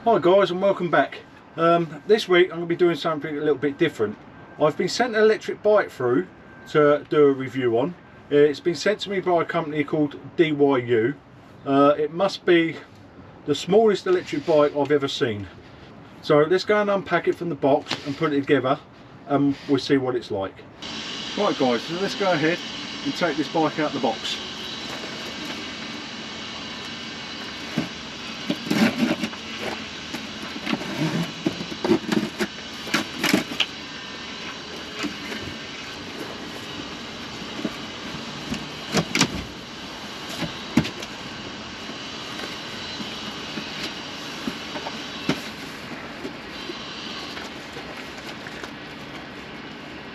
Hi guys, and welcome back. This week I'm going to be doing something a little bit different. I've been sent an electric bike through to do a review on. It's been sent to me by a company called DYU. It must be the smallest electric bike I've ever seen. So let's go and unpack it from the box and put it together, and we'll see what it's like. Right guys, so let's go ahead and take this bike out of the box.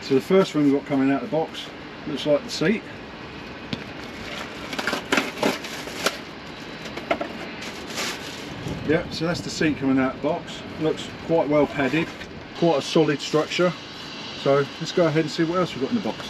So the first thing we've got coming out of the box looks like the seat. Yeah, so that's the seat coming out of the box. Looks quite well padded, quite a solid structure. So let's go ahead and see what else we've got in the box.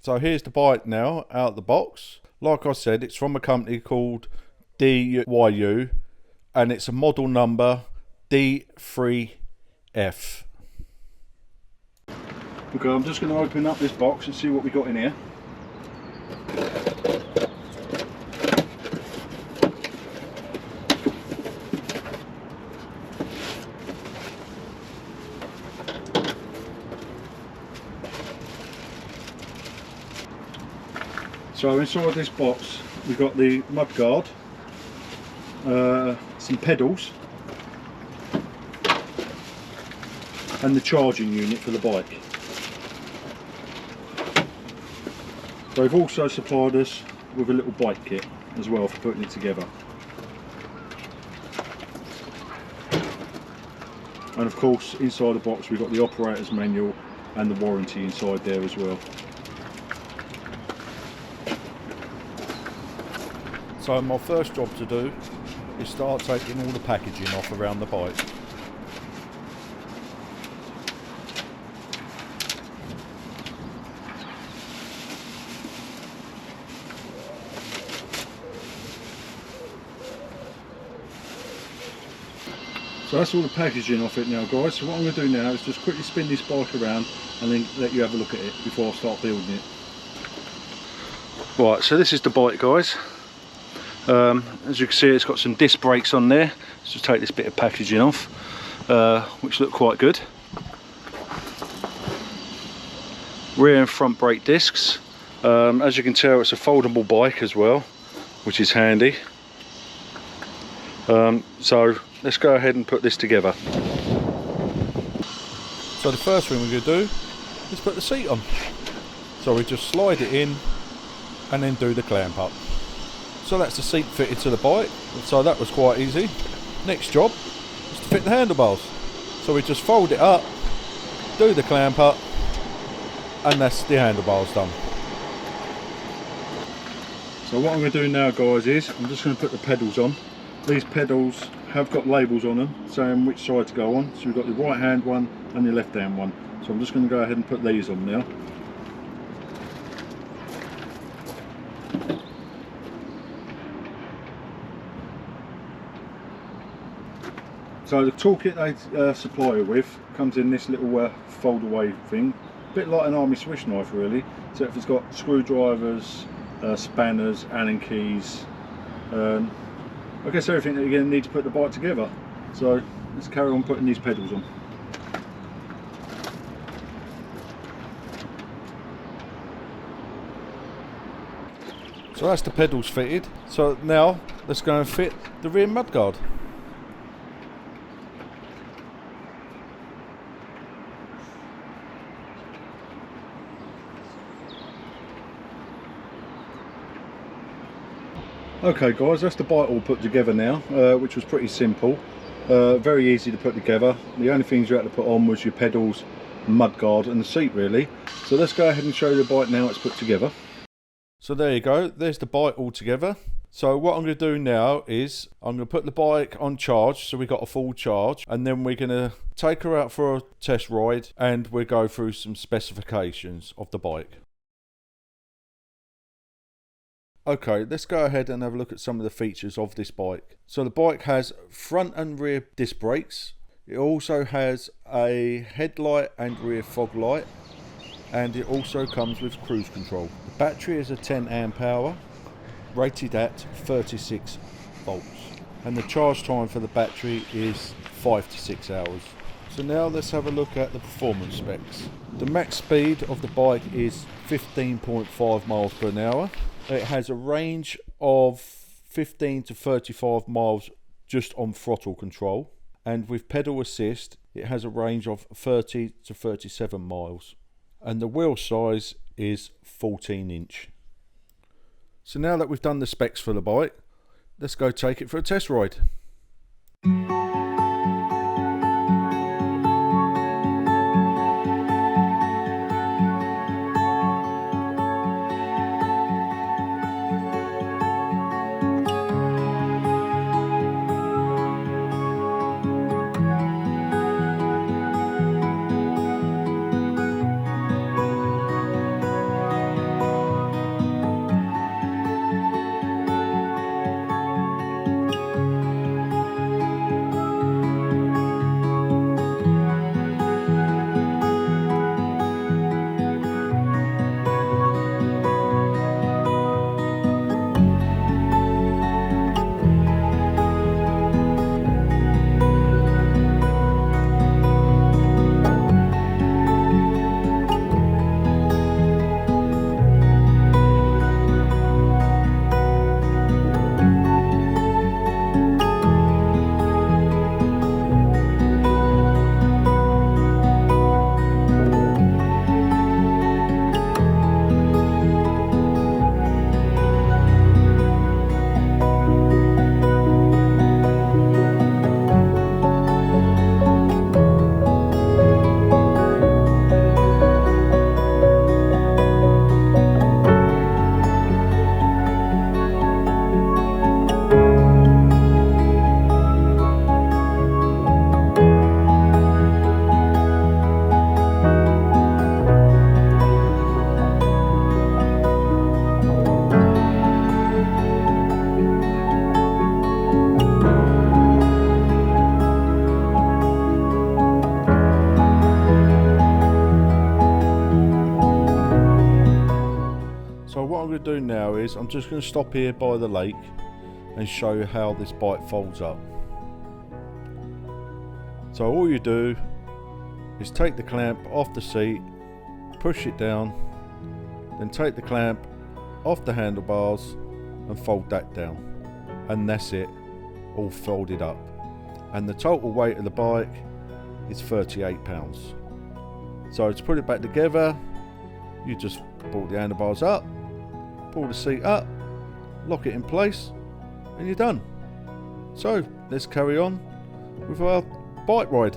So here's the bike now out of the box. Like I said, it's from a company called DYU and it's a model number D3F. Okay, I'm just going to open up this box and see what we got in here. So inside this box we've got the mudguard, some pedals and the charging unit for the bike. They've also supplied us with a little bike kit as well for putting it together. And of course inside the box we've got the operator's manual and the warranty inside there as well. So my first job to do is start taking all the packaging off around the bike. So that's all the packaging off it now guys. So what I'm going to do now is just quickly spin this bike around and then let you have a look at it before I start building it. Right, so this is the bike guys. As you can see it's got some disc brakes on there. Let's just take this bit of packaging off, which look quite good. Rear and front brake discs. As you can tell it's a foldable bike as well, which is handy. So let's go ahead and put this together. So the first thing we're going to do is put the seat on. So we just slide it in and then do the clamp up. So that's the seat fitted to the bike, so that was quite easy. Next job is to fit the handlebars. So we just fold it up, do the clamp up, and that's the handlebars done. So what I'm going to do now guys is I'm just going to put the pedals on. These pedals have got labels on them saying which side to go on. So we've got the right hand one and the left hand one. So I'm just going to go ahead and put these on now. So the toolkit they supply you with comes in this little fold away thing, a bit like an army swiss knife really, except it's got screwdrivers, spanners, Allen keys, I guess everything that you're going to need to put the bike together. So let's carry on putting these pedals on. So that's the pedals fitted. So now let's go and fit the rear mudguard. Okay guys, that's the bike all put together now, which was pretty simple. Very easy to put together. The only things you had to put on was your pedals, mudguard and the seat really. So let's go ahead and show you the bike now it's put together. So there you go, there's the bike all together. So what I'm going to do now is I'm going to put the bike on charge, so we got a full charge, and then we're going to take her out for a test ride and we'll go through some specifications of the bike. Okay, let's go ahead and have a look at some of the features of this bike. So the bike has front and rear disc brakes. It also has a headlight and rear fog light, and it also comes with cruise control. The battery is a 10 amp hour, rated at 36 volts, and the charge time for the battery is 5 to 6 hours. So now let's have a look at the performance specs. The max speed of the bike is 15.5 miles per hour. It has a range of 15 to 35 miles just on throttle control, and with pedal assist it has a range of 30 to 37 miles, and the wheel size is 14 inch. So now that we've done the specs for the bike, let's go take it for a test ride. So what I'm going to do now is I'm just going to stop here by the lake and show you how this bike folds up. So all you do is take the clamp off the seat, push it down, then take the clamp off the handlebars and fold that down, and that's it, all folded up. And the total weight of the bike is 38 pounds. So to put it back together, you just pull the handlebars up, pull the seat up, lock it in place, and you're done. So let's carry on with our bike ride.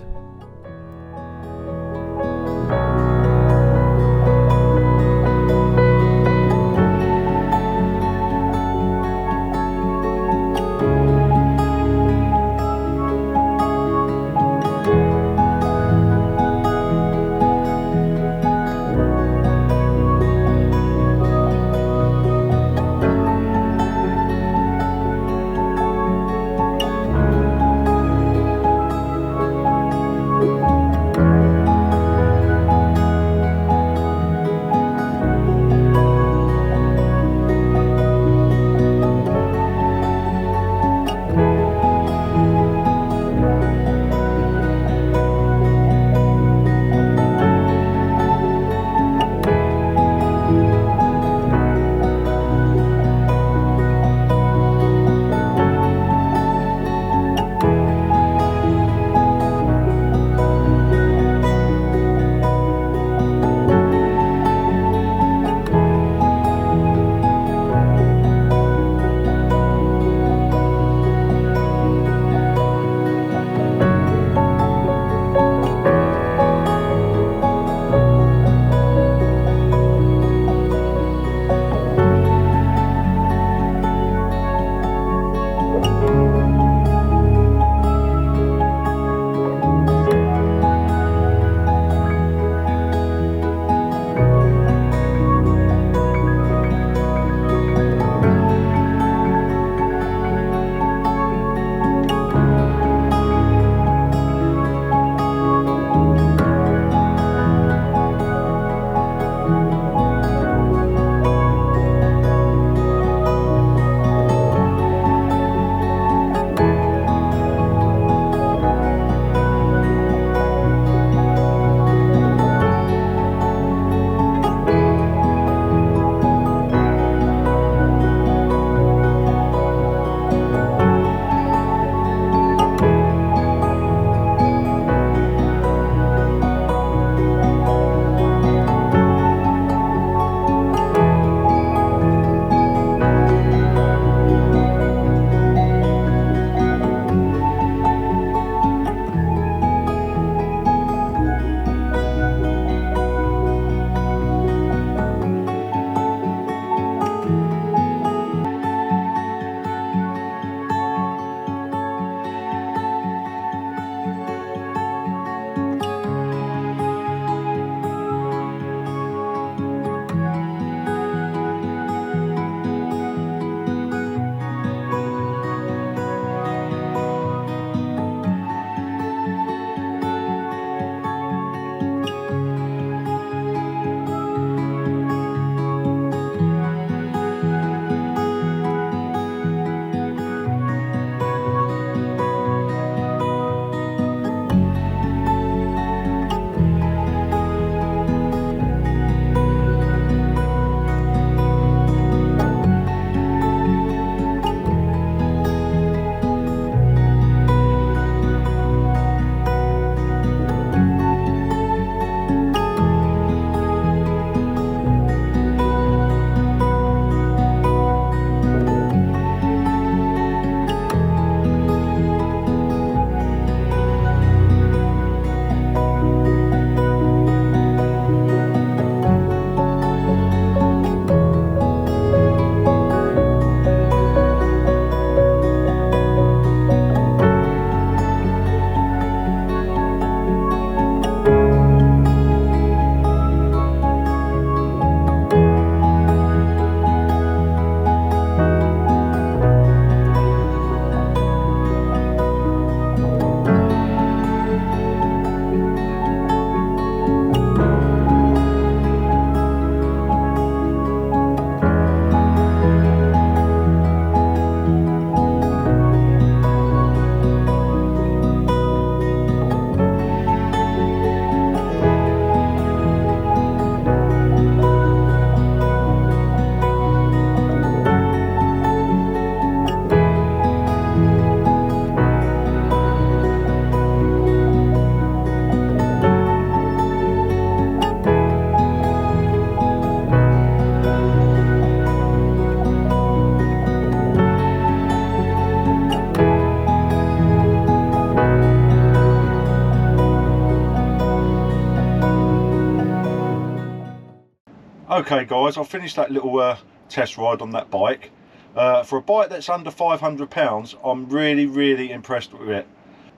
Okay guys, I've finished that little test ride on that bike. For a bike that's under £500, I'm really impressed with it.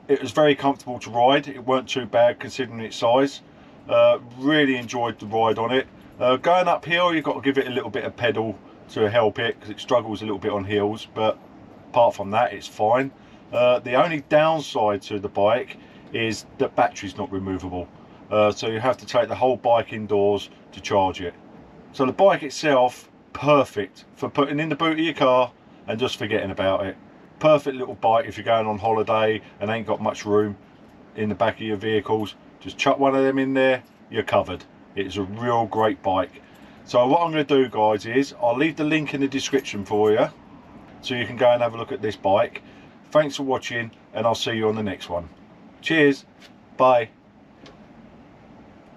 It was very comfortable to ride. It weren't too bad considering its size. Really enjoyed the ride on it. Going uphill, you've got to give it a little bit of pedal to help it because it struggles a little bit on hills, but apart from that it's fine. The only downside to the bike is the battery's not removable, so you have to take the whole bike indoors to charge it. So the bike itself, perfect for putting in the boot of your car and just forgetting about it. Perfect little bike if you're going on holiday and ain't got much room in the back of your vehicles. Just chuck one of them in there, you're covered. It's a real great bike. So what I'm going to do guys is I'll leave the link in the description for you so you can go and have a look at this bike. Thanks for watching and I'll see you on the next one. Cheers, bye.